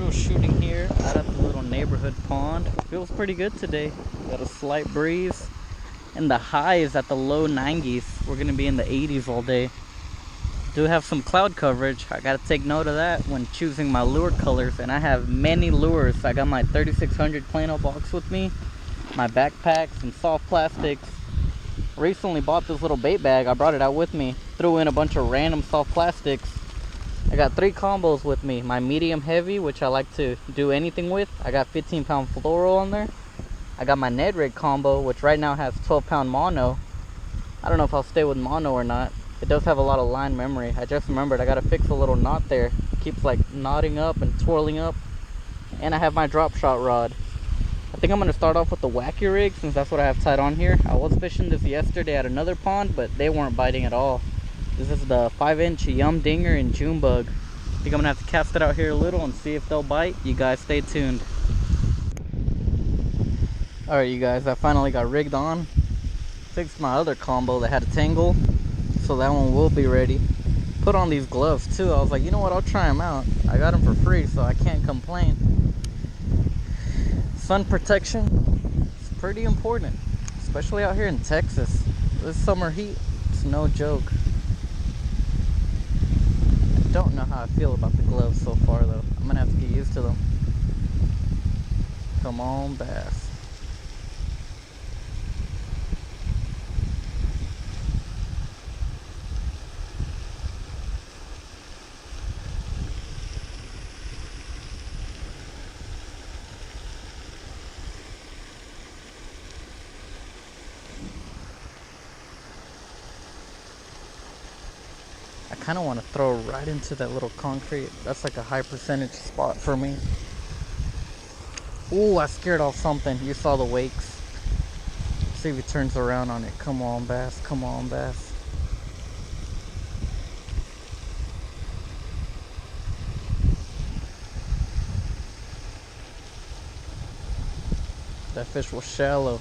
real shooting here out at the little neighborhood pond. Feels pretty good today. Got a slight breeze, and the high is at the low 90s. We're gonna be in the 80s all day. Do have some cloud coverage. I gotta take note of that when choosing my lure colors, and I have many lures. I got my 3600 Plano box with me, my backpack, some soft plastics. Recently bought this little bait bag. I brought it out with me, threw in a bunch of random soft plastics. I got 3 combos with me. My medium heavy, which I like to do anything with. I got 15-pound fluoro on there. I got my Ned Rig combo, which right now has 12-pound mono. I don't know if I'll stay with mono or not. It does have a lot of line memory. I just remembered I gotta fix a little knot there. It keeps like knotting up and twirling up. And I have my Dropshot rod. I think I'm gonna start off with the wacky rig since that's what I have tied on here. I was fishing this yesterday at another pond, but they weren't biting at all. This is the 5-inch Yum Dinger and Junebug. I think I'm gonna have to cast it out here a little and see if they'll bite. You guys stay tuned. Alright you guys, I finally got rigged on. Fixed my other combo that had a tangle, so that one will be ready. Put on these gloves too. I was like, you know what, I'll try them out. I got them for free, so I can't complain. Sun protection is pretty important, especially out here in Texas. This summer heat, it's no joke. I don't know how I feel about the gloves so far though. I'm gonna have to get used to them. Come on, bass. I kind of want to throw right into that little concrete. That's like a high percentage spot for me. Ooh, I scared off something. You saw the wakes. See if he turns around on it. Come on, bass. Come on, bass. That fish was shallow.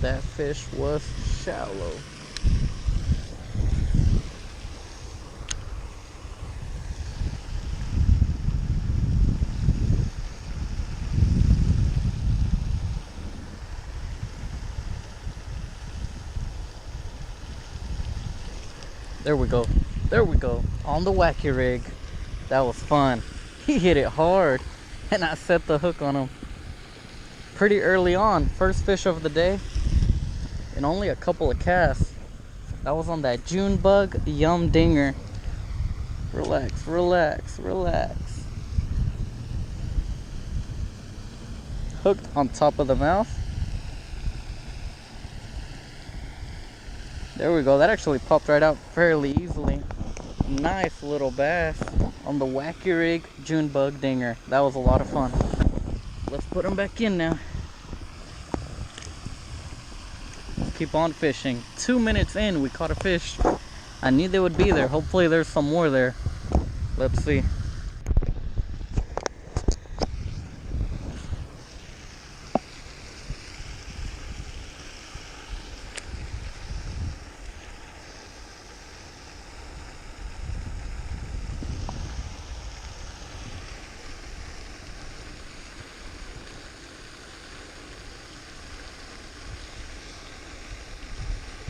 That fish was shallow. There we go. There we go. On the wacky rig. That was fun. He hit it hard, and I set the hook on him pretty early on. First fish of the day. And only a couple of casts. That was on that Junebug Yum Dinger. Relax, relax, relax. Hooked on top of the mouth. There we go. That actually popped right out fairly easily. Nice little bass on the wacky rig Junebug Dinger. That was a lot of fun. Let's put him back in now. Keep on fishing. 2 minutes in, we caught a fish. I knew they would be there. Hopefully there's some more there. Let's see.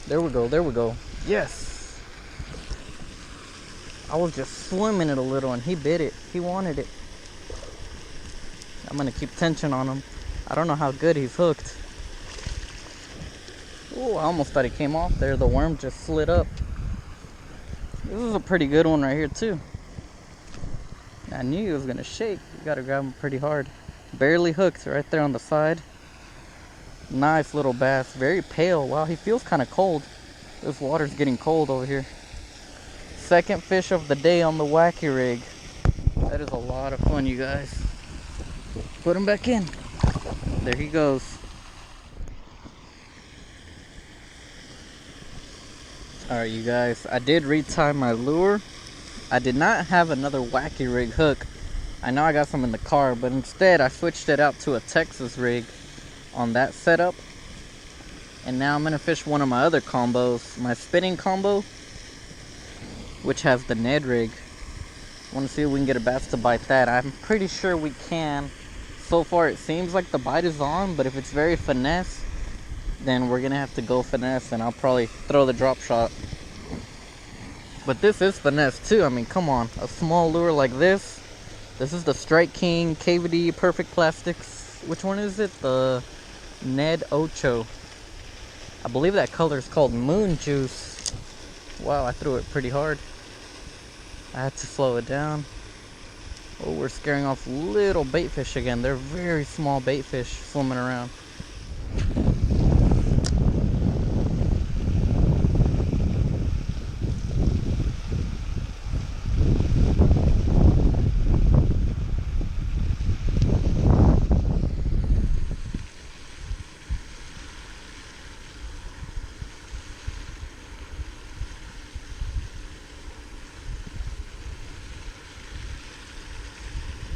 There we go, there we go. Yes! I was just swimming it a little and he bit it. He wanted it. I'm gonna keep tension on him. I don't know how good he's hooked. Ooh, I almost thought he came off there. The worm just slid up. This is a pretty good one right here too. I knew he was gonna shake. You gotta grab him pretty hard. Barely hooked right there on the side. Nice little bass, very pale. Wow, he feels kind of cold. This water's getting cold over here. Second fish of the day on the wacky rig. That is a lot of fun, you guys. Put him back in. There he goes. Alright, you guys, I did retie my lure. I did not have another wacky rig hook. I know I got some in the car, but instead I switched it out to a Texas rig. on that setup. And now I'm gonna fish one of my other combos, my spinning combo, which has the Ned rig. I want to see if we can get a bass to bite that. I'm pretty sure we can. So far it seems like the bite is on, but if it's very finesse, then we're gonna have to go finesse, and I'll probably throw the drop shot. But this is finesse too. I mean, come on, a small lure like this. This is the Strike King KVD Perfect Plastics. Which one is it? The Ned Ocho. I believe that color is called Moonjuice. Wow, I threw it pretty hard. I had to slow it down. Oh, we're scaring off little bait fish again. They're very small bait fish swimming around.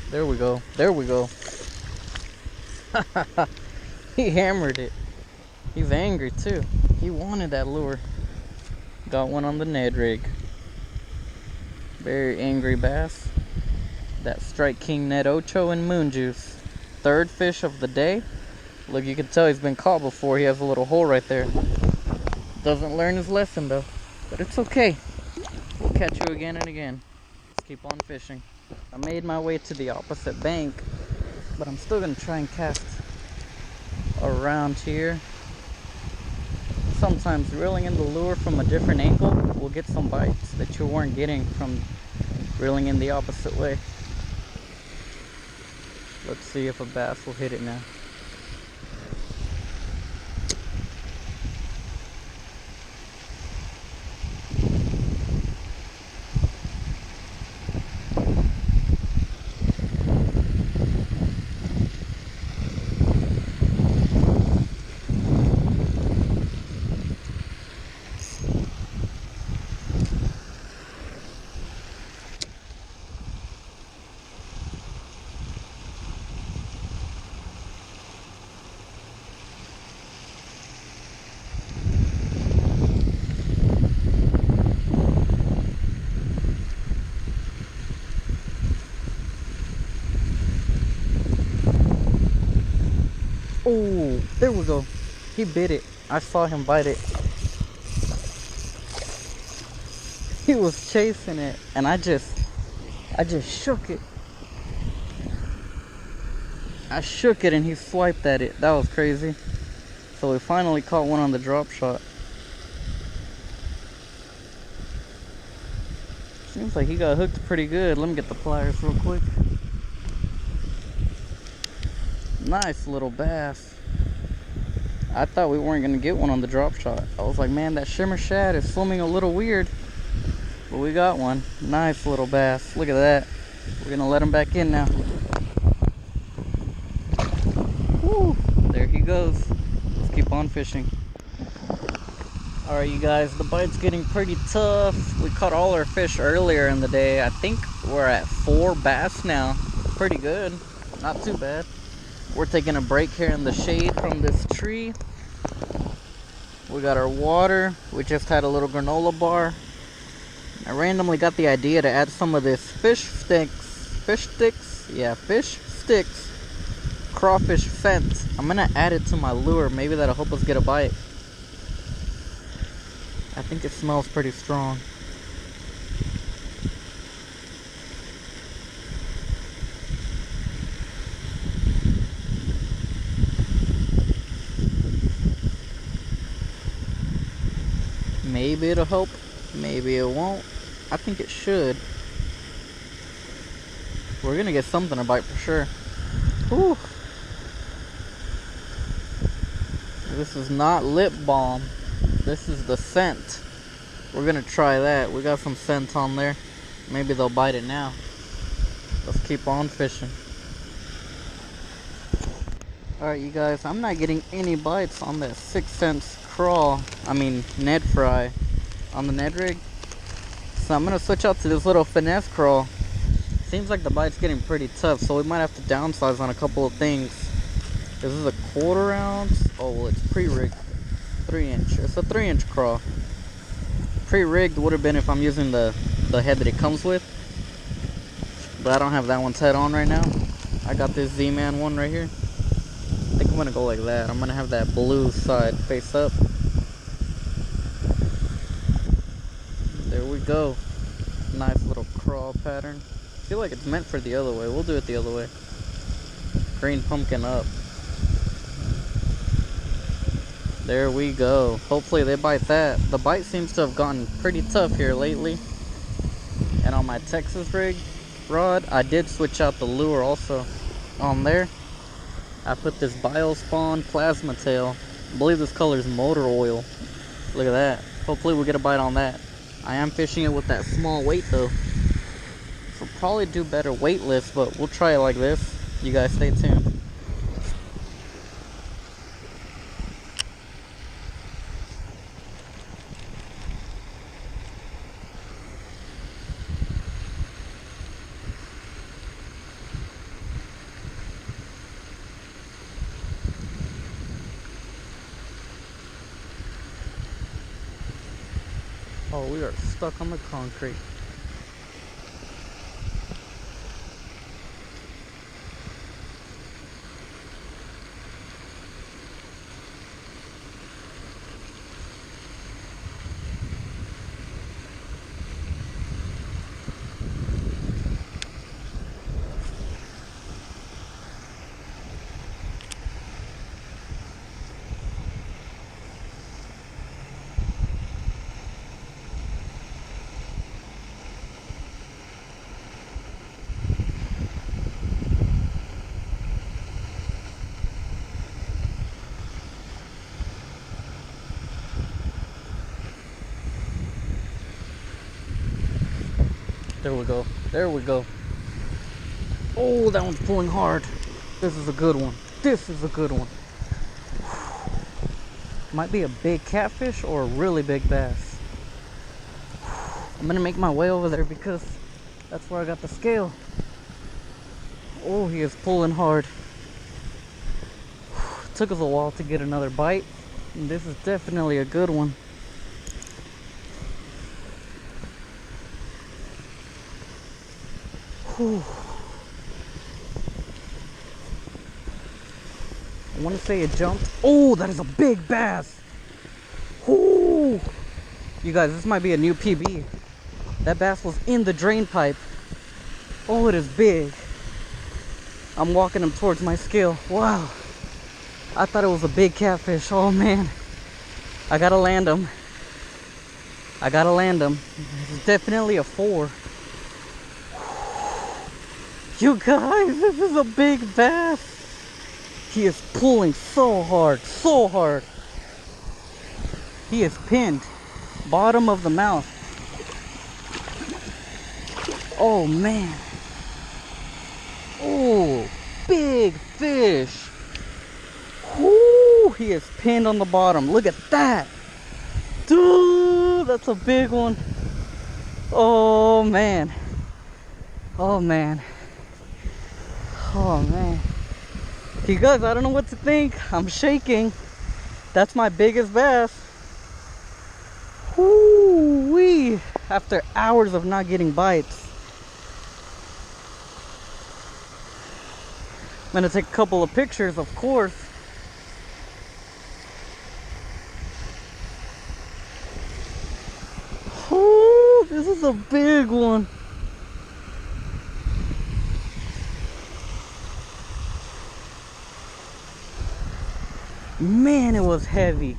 There we go. There we go. He hammered it. He's angry too. He wanted that lure. Got one on the Ned rig. Very angry bass. That Strike King Ned Ocho and Moonjuice. Third fish of the day. Look, you can tell he's been caught before. He has a little hole right there. Doesn't learn his lesson though. But it's okay. We'll catch you again and again. Let's keep on fishing. I made my way to the opposite bank, but I'm still gonna try and cast around here. Sometimes reeling in the lure from a different angle will get some bites that you weren't getting from reeling in the opposite way. Let's see if a bass will hit it now. Oh, there we go. He bit it. I saw him bite it. He was chasing it, and I just shook it. I shook it and he swiped at it. That was crazy. So we finally caught one on the drop shot. Seems like he got hooked pretty good. Let me get the pliers real quick. Nice little bass. I thought we weren't gonna get one on the drop shot. I was like, man, that Shimmer Shad is swimming a little weird. But we got one. Nice little bass. Look at that. We're gonna let him back in now. Woo! There he goes. Let's keep on fishing. Alright, you guys, the bite's getting pretty tough. We caught all our fish earlier in the day. I think we're at 4 bass now. Pretty good. Not too bad. We're taking a break here in the shade from this tree. We got our water. We just had a little granola bar. I randomly got the idea to add some of this fish sticks, crawfish scent. I'm gonna add it to my lure. Maybe that'll help us get a bite. I think it smells pretty strong. Maybe it'll help, maybe it won't. I think it should. We're gonna get something to bite for sure. Whew. This is not lip balm. This is the scent. We're gonna try that. We got some scent on there. Maybe they'll bite it now. Let's keep on fishing. Alright, you guys, I'm not getting any bites on that 6 cents crawl. Ned fry on the Ned rig. So I'm gonna switch out to this little finesse crawl. Seems like the bite's getting pretty tough, so we might have to downsize on a couple of things. This is a 1/4 ounce. Oh, well, it's pre-rigged. 3-inch. It's a 3-inch craw. Pre-rigged would have been if I'm using the head that it comes with. But I don't have that one's head on right now. I got this Z-Man one right here. I think I'm gonna go like that. I'm gonna have that blue side face up. There we go. Nice little crawl pattern. I feel like it's meant for the other way. We'll do it the other way. Green pumpkin up. There we go. Hopefully they bite that. The bite seems to have gotten pretty tough here lately. And on my Texas rig rod, I did switch out the lure also. On there, I put this Biospawn Plasmatail. I believe this color is motor oil. Look at that. Hopefully we'll get a bite on that. I am fishing it with that small weight though. So probably do better weightless, but we'll try it like this. You guys stay tuned. Oh, we are stuck on the concrete. There we go. There we go. Oh, that one's pulling hard. This is a good one. This is a good one. Might be a big catfish or a really big bass. I'm gonna make my way over there because that's where I got the scale. Oh, he is pulling hard. Took us a while to get another bite. And this is definitely a good one. Whew. I want to say it jumped. Oh, that is a big bass. Whoo! You guys, this might be a new PB. That bass was in the drain pipe. Oh, it is big. I'm walking him towards my scale. Wow. I thought it was a big catfish. Oh, man. I gotta land him. I gotta land him. It's definitely a 4. You guys, this is a big bass. He is pulling so hard, so hard. He is pinned, bottom of the mouth. Oh man. Oh, big fish. Whoo, he is pinned on the bottom. Look at that. Dude, that's a big one. Oh man. Oh man. Oh man. You guys, I don't know what to think. I'm shaking. That's my biggest bass. Woo-wee. After hours of not getting bites. I'm gonna take a couple of pictures, of course. Oh, this is a big one. Man, it was heavy.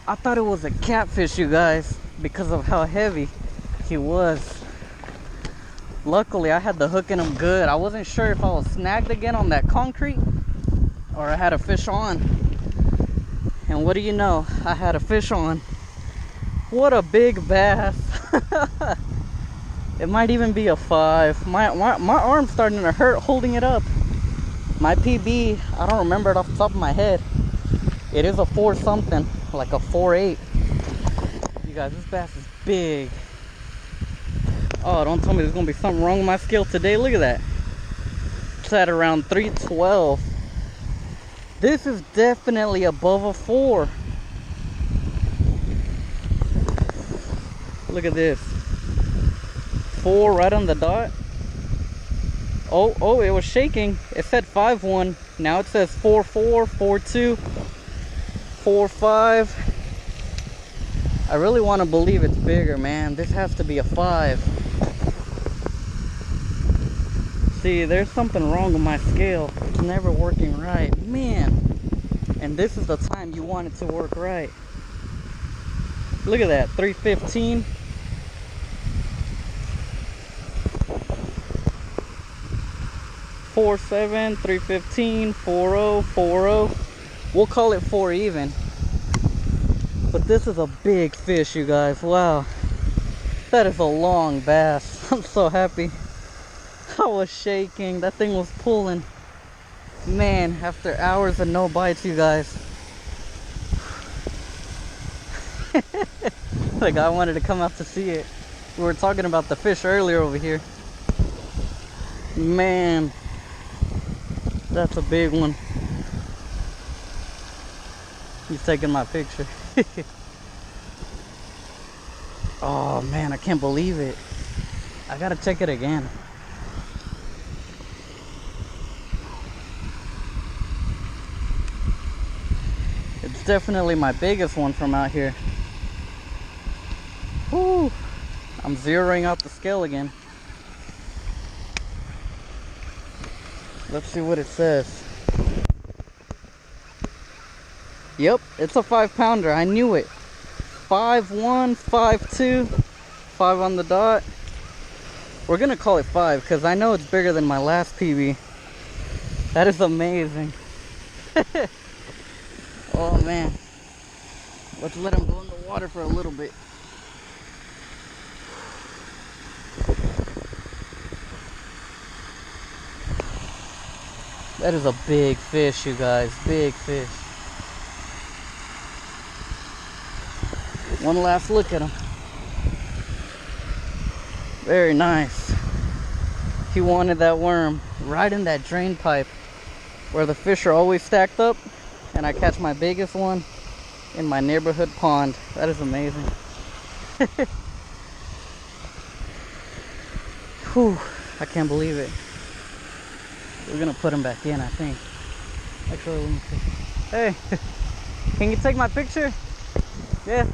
I thought it was a catfish, you guys, because of how heavy he was. Luckily, I had the hook in him good. I wasn't sure if I was snagged again on that concrete or I had a fish on. And what do you know? I had a fish on. What a big bass. It might even be a 5. My arm's starting to hurt holding it up. My PB, I don't remember it off the top of my head. It is a 4 something, like a 4.8. You guys, this bass is big. Oh, don't tell me there's gonna be something wrong with my scale today. Look at that. It's at around 312. This is definitely above a 4. Look at this. 4 right on the dot. Oh, it was shaking. It said 5-1. Now it says 4-4, 4-2, 4-5. I really want to believe it's bigger, man. This has to be a 5. See, there's something wrong with my scale. It's never working right, man. And this is the time you want it to work right. Look at that, 315. Four 7, 315, 40, 40. We'll call it 4 even. But this is a big fish, you guys. Wow. That is a long bass. I'm so happy. I was shaking. That thing was pulling. Man, after hours of no bites, you guys. The guy wanted to come out to see it. We were talking about the fish earlier over here. Man, that's a big one. He's taking my picture. Oh man, I can't believe it. I gotta check it again. It's definitely my biggest one from out here. Whew. I'm zeroing out the scale again. Let's see what it says. Yep, it's a 5-pounder. I knew it. 5-1, 5-2, 5 on the dot. We're gonna call it 5 because I know it's bigger than my last PB. That is amazing. Oh man. Let's let him go in the water for a little bit. That is a big fish, you guys. Big fish. One last look at him. Very nice. He wanted that worm right in that drain pipe where the fish are always stacked up, and I catch my biggest one in my neighborhood pond. That is amazing. Whew, I can't believe it. We're gonna put him back in, I think. Actually, let me see. Hey, can you take my picture? Yeah.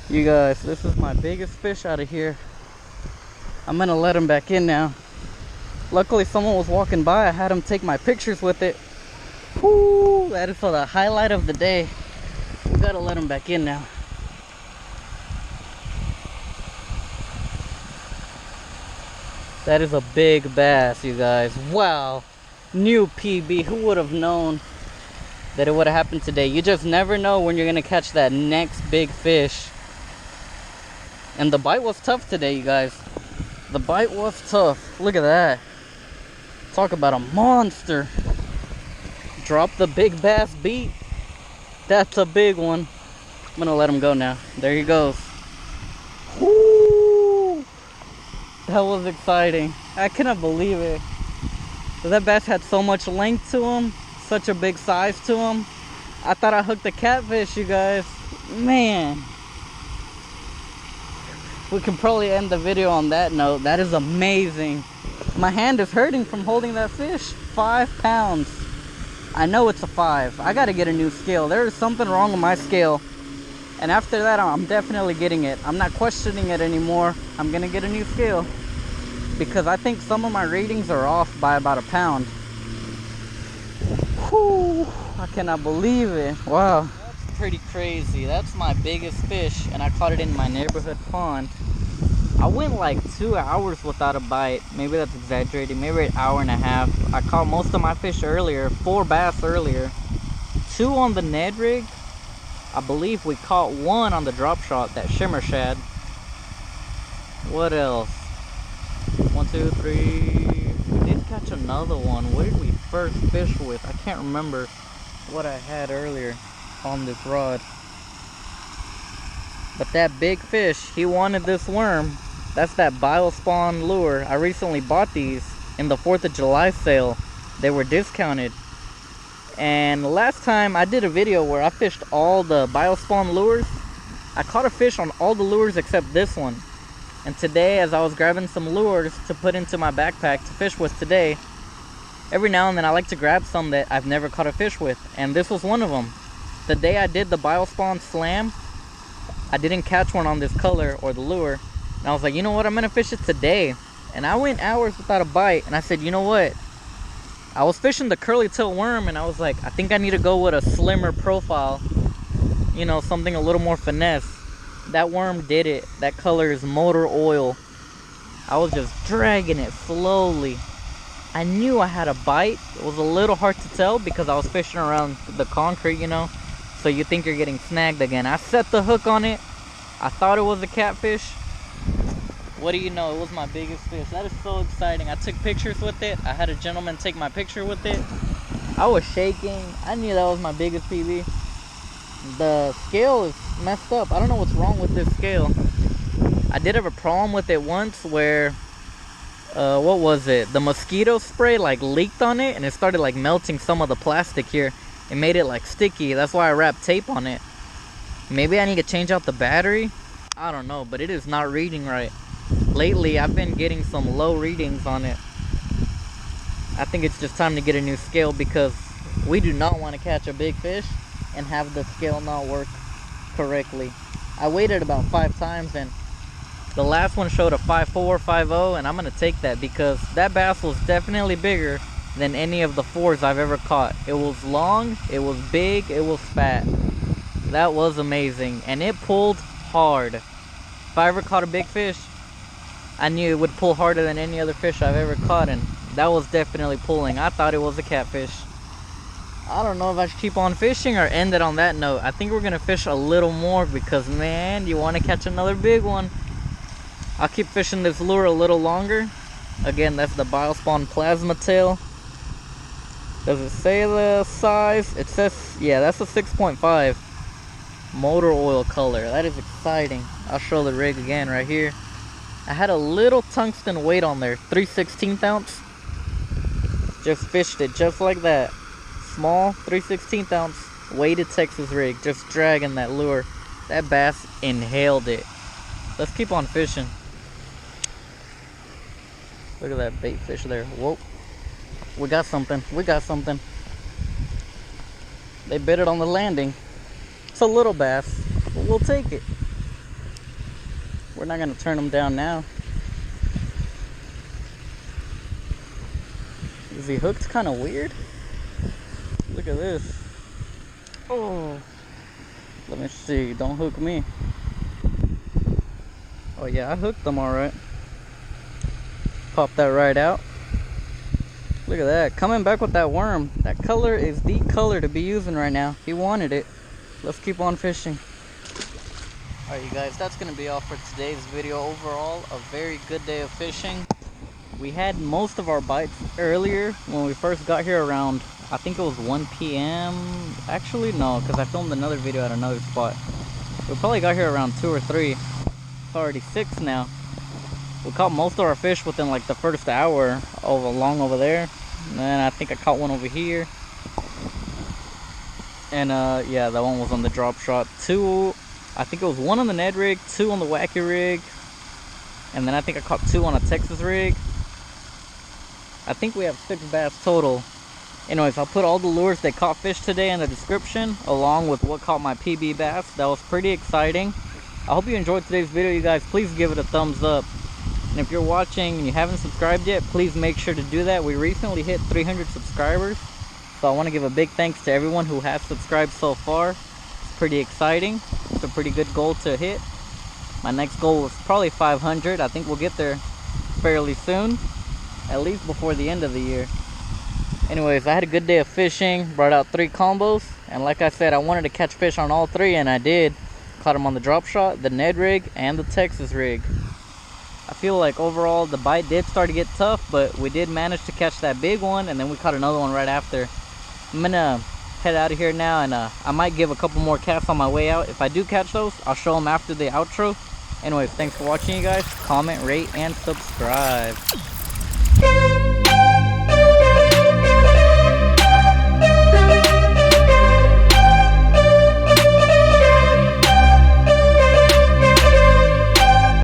You guys, this is my biggest fish out of here. I'm gonna let him back in now. Luckily, someone was walking by. I had him take my pictures with it. Whoo, that is the highlight of the day. We gotta let him back in now. That is a big bass, you guys. Wow. New PB. Who would have known that it would have happened today? You just never know when you're going to catch that next big fish. And the bite was tough today, you guys. The bite was tough. Look at that. Talk about a monster. Drop the big bass beat. That's a big one. I'm going to let him go now. There he goes. Woo! That was exciting. I cannot believe it. That bass had so much length to him, such a big size to him. I thought I hooked a catfish, you guys. Man. We can probably end the video on that note. That is amazing. My hand is hurting from holding that fish. 5 pounds. I know it's a 5. I gotta get a new scale. There is something wrong with my scale. And after that, I'm definitely getting it. I'm not questioning it anymore. I'm gonna get a new scale. Because I think some of my readings are off by about 1 pound. Whew, I cannot believe it. Wow. That's pretty crazy. That's my biggest fish, and I caught it in my neighborhood pond. I went like 2 hours without a bite. Maybe that's exaggerating. Maybe an hour and a half. I caught most of my fish earlier. 4 bass earlier. 2 on the Ned rig. I believe we caught 1 on the Dropshot, that Shimmer Shad. What else? 1, 2, 3. We did catch another one. What did we first fish with? I can't remember what I had earlier on this rod. But that big fish, he wanted this worm. That's that Biospawn lure. I recently bought these in the 4th of July sale. They were discounted. And last time I did a video where I fished all the Biospawn lures. I caught a fish on all the lures except this one. And today, as I was grabbing some lures to put into my backpack to fish with today, every now and then I like to grab some that I've never caught a fish with. And this was one of them. The day I did the Biospawn slam, I didn't catch one on this color or the lure. And I was like, you know what, I'm gonna fish it today. And I went hours without a bite, and I said, you know what? I was fishing the curly tail worm, and I was like, I think I need to go with a slimmer profile. You know, something a little more finesse. That worm did it. That color is motor oil. I was just dragging it slowly. I knew I had a bite. It was a little hard to tell because I was fishing around the concrete, you know. So you think you're getting snagged again. I set the hook on it. I thought it was a catfish. What do you know? It was my biggest fish. That is so exciting. I took pictures with it. I had a gentleman take my picture with it. I was shaking. I knew that was my biggest PB. The scale is messed up. I don't know what's wrong with this scale. I did have a problem with it once where, what was it? The mosquito spray like leaked on it and it started like melting some of the plastic here. It made it like sticky. That's why I wrapped tape on it. Maybe I need to change out the battery. I don't know, but it is not reading right. Lately, I've been getting some low readings on it. I think it's just time to get a new scale because we do not want to catch a big fish and have the scale not work correctly. I waited about 5 times and the last one showed a 5.4, 5.0, and I'm going to take that because that bass was definitely bigger than any of the 4s I've ever caught. It was long, it was big, it was fat. That was amazing, and it pulled hard. If I ever caught a big fish, I knew it would pull harder than any other fish I've ever caught, and that was definitely pulling. I thought it was a catfish. I don't know if I should keep on fishing or end it on that note. I think we're going to fish a little more because, man, you want to catch another big one. I'll keep fishing this lure a little longer. Again, that's the Biospawn Plasmatail. Does it say the size? It says, yeah, that's a 6.5. Motor oil color. That is exciting. I'll show the rig again right here. I had a little tungsten weight on there, 3/16 ounce. Just fished it just like that. Small 3/16 ounce weighted Texas rig, just dragging that lure. That bass inhaled it. Let's keep on fishing. Look at that bait fish there. Whoa. We got something. We got something. They bit it on the landing. It's a little bass, but we'll take it. We're not going to turn them down now. Is he hooked kind of weird? Look at this. Oh. Let me see. Don't hook me. Oh yeah, I hooked them alright. Pop that right out. Look at that. Coming back with that worm. That color is the color to be using right now. He wanted it. Let's keep on fishing. Alright you guys, that's going to be all for today's video. Overall, a very good day of fishing. We had most of our bites earlier when we first got here around, I think it was 1 p.m. Actually, no, because I filmed another video at another spot. We probably got here around 2 or 3. It's already 6 now. We caught most of our fish within like the first hour along over there. And then I think I caught one over here. And yeah, that one was on the Dropshot. 2, I think it was 1 on the Ned rig, 2 on the wacky rig. And then I think I caught 2 on a Texas rig. I think we have 6 bass total. Anyways, I'll put all the lures that caught fish today in the description, along with what caught my PB bass. That was pretty exciting. I hope you enjoyed today's video, you guys. Please give it a thumbs up. And if you're watching and you haven't subscribed yet, please make sure to do that. We recently hit 300 subscribers. So I want to give a big thanks to everyone who has subscribed so far. It's pretty exciting. It's a pretty good goal to hit. My next goal was probably 500. I think we'll get there fairly soon. At least before the end of the year. Anyways, I had a good day of fishing. Brought out 3 combos. And like I said, I wanted to catch fish on all 3, and I did. Caught them on the Dropshot, the Ned rig, and the Texas rig. I feel like overall the bite did start to get tough, but we did manage to catch that big one, and then we caught another one right after. I'm gonna head out of here now, and I might give a couple more casts on my way out. If I do catch those, I'll show them after the outro. Anyways, thanks for watching, you guys. Comment, rate, and subscribe.